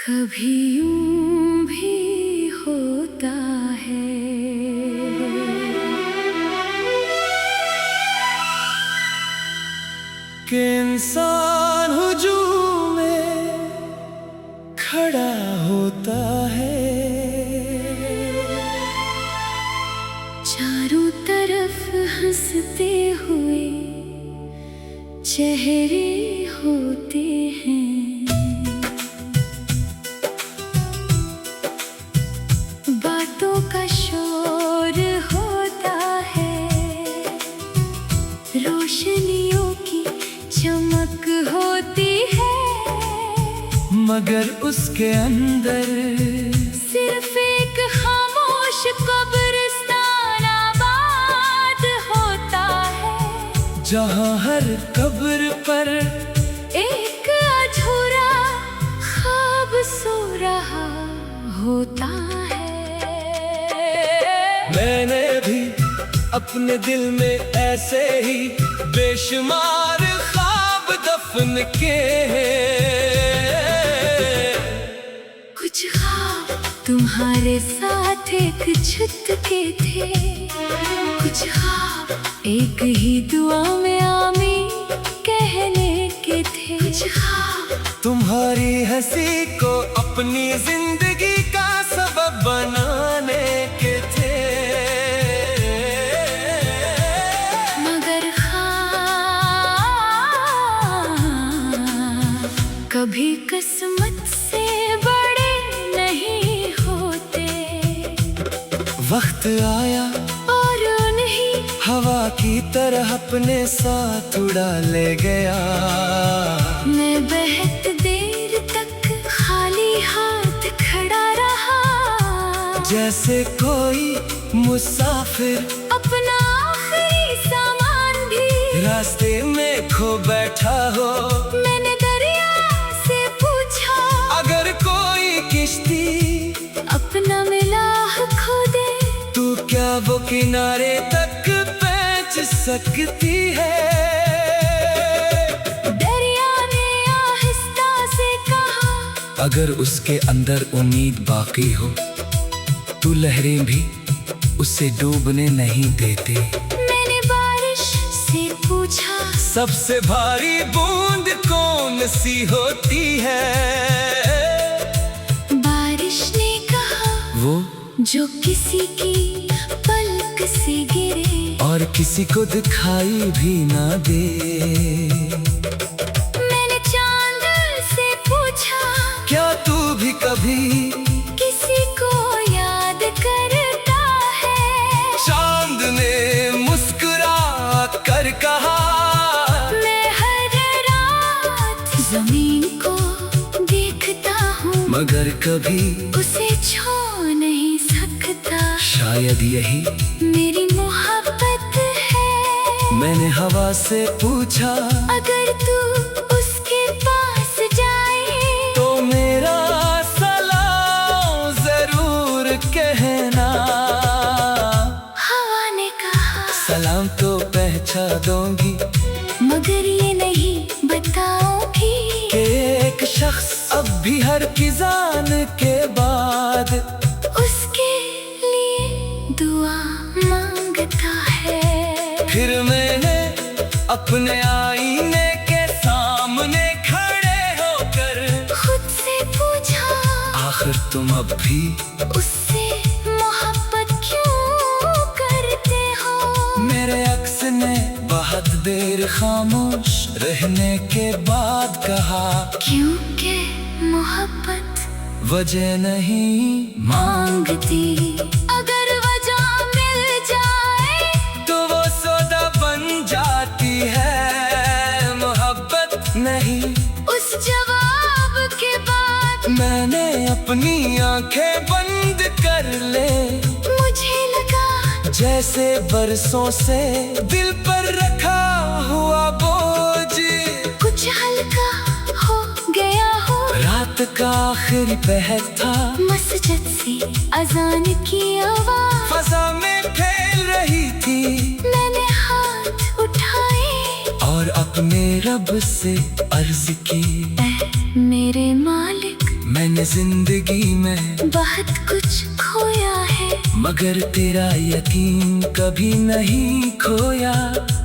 कभी यूं भी होता है कि इंसान हुजूम में खड़ा होता है, चारों तरफ हंसते हुए चेहरे होते हैं। बातों का शोर होता है, रोशनियों की चमक होती है, मगर उसके अंदर सिर्फ एक खामोश कब्रिस्तान आबाद होता है, जहाँ हर कब्र पर एक अधूरा ख्वाब सो रहा होता है। मैंने भी अपने दिल में ऐसे ही बेशुमार ख्वाब दफन के हैं। कुछ ख्वाब तुम्हारे साथ एक छुट के थे, कुछ ख्वाब एक ही दुआ में आमीन कहने के थे, कुछ ख्वाब तुम्हारी हंसी को अपनी जिंदगी का सबब बनाने के थे, मगर कभी किस्मत से बड़े नहीं होते। वक्त आया और उन्हीं हवा की तरह अपने साथ उड़ा ले गया। मैं बहुत देर तक खाली हाथ खड़ा रहा, जैसे कोई मुसाफिर अपना आखिरी सामान भी रास्ते में खो बैठा हो। मैंने दरिया से पूछा, अगर कोई किश्ती अपना मिलाह खो दे तू क्या वो किनारे तक पहुंच सकती है? दरिया ने आहिस्ता से कहा, अगर उसके अंदर उम्मीद बाकी हो तो लहरें भी उसे डूबने नहीं देते। मैंने बारिश से पूछा, सबसे भारी बूंद कौन सी होती है? बारिश ने कहा, वो जो किसी की पलक से गिरे और किसी को दिखाई भी ना दे। मैंने चांद से पूछा, क्या तू भी कभी किसी को याद करता है? चांद ने मुस्कुरा कर कहा, मैं हर रात जमीन को देखता हूँ, मगर कभी उसे छू नहीं सकता। शायद यही मेरी मोहब्बत है। मैंने हवा से पूछा, अगर तू उसके पास जाए तो मेरा सलाम जरूर कहना। हवा ने कहा, सलाम तो पहचान दूंगी, मगर ये नहीं बताऊंगी कि एक शख्स अब भी हर किसान के बाद उसके लिए दुआ मांगता है। फिर मैंने अपने आईने के सामने खड़े होकर खुद से पूछा, आखिर तुम अब भी उससे मोहब्बत क्यों करते हो? मेरे अक्स ने बहुत देर खामोश रहने के बाद कहा, क्योंकि मोहब्बत वजह नहीं मांगती, अगर वजह मिल जाए तो वो सौदा बन जाती है। मोहब्बत नहीं। उस जवाब के बाद मैंने अपनी आंखें बंद कर ले, मुझे लगा जैसे बरसों से दिल पर रखा हुआ बोझ कुछ हल्का हो गया हो। रात का आखिरी पहर था, मस्जिद से अजान की आवाज फजा में फैल रही थी। मैंने हाथ उठाए और अपने रब से अर्ज की, मेरे मालिक मैंने जिंदगी में बहुत कुछ खोया है, मगर तेरा यकीन कभी नहीं खोया।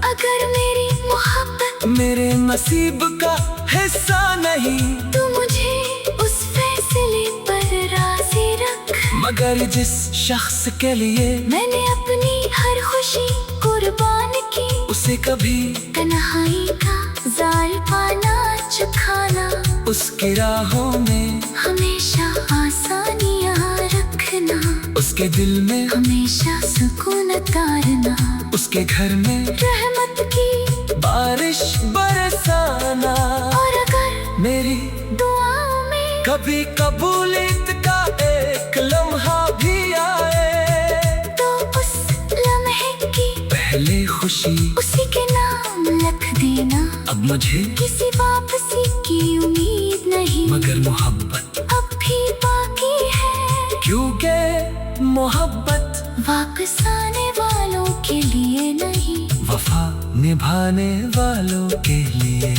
अगर मेरी मोहब्बत मेरे नसीब का हिस्सा नहीं, तू मुझे उस फैसले पर राजी रख। मगर जिस शख्स के लिए मैंने अपनी हर खुशी कुर्बान की, उसे कभी तन्हाई का जाल पाना चखाना। उसकी राहों में हमेशा आसानियां रखना, उसके दिल में हमेशा सुकून तारना। उसके घर में रहमत की बारिश बरसाना। और अगर मेरी दुआओं में कभी कबूलियत का एक लम्हा भी आए, तो उस लम्हे की पहले खुशी उसी के नाम लिख देना। अब मुझे किसी वापसी की उम्मीद नहीं, मगर मोहब्बत अब भी बाकी है। क्योंकि मोहब्बत वापस आने वालों के लिए नहीं, वफा निभाने वालों के लिए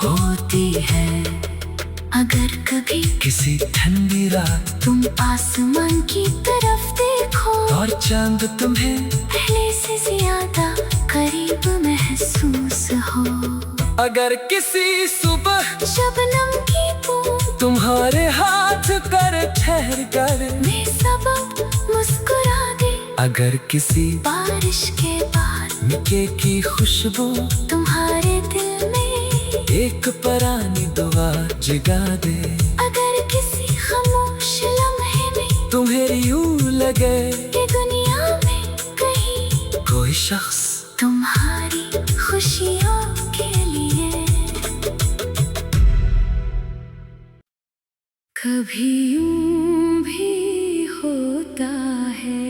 होती है। अगर कभी किसी ठंडी रात तुम आसमान की तरफ देखो, और चांद तुम्हें पहले से ज्यादा करीब महसूस हो। अगर किसी सुबह शबनम की बूंद तुम्हारे हाथ पर ठहर कर बेसबब मुस्कुरा दे, अगर किसी बारिश के बाद मिके की खुशबू तुम्हारे दिल में एक पुरानी दुआ जगा दे, अगर किसी खामोश लम्हे में तुम्हें यूं लगे ये दुनिया में कहीं कोई शख्स तुम्हारी खुशियों के लिए कभी यूं भी होता है।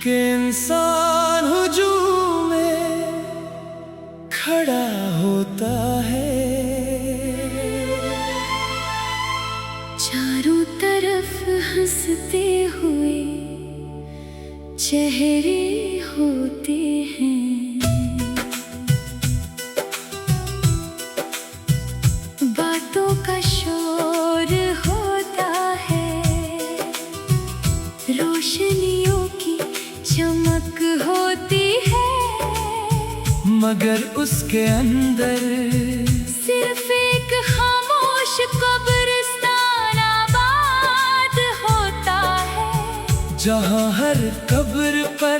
कि इंसान हुजूम में खड़ा होता है, चारों तरफ हंसते हुए चेहरे होते हैं, बातों का शोर होता है, रोशनियों की चमक होती है, मगर उसके अंदर सिर्फ एक खामोश कब्रिस्तान आबाद होता है। जहाँ हर कब्र पर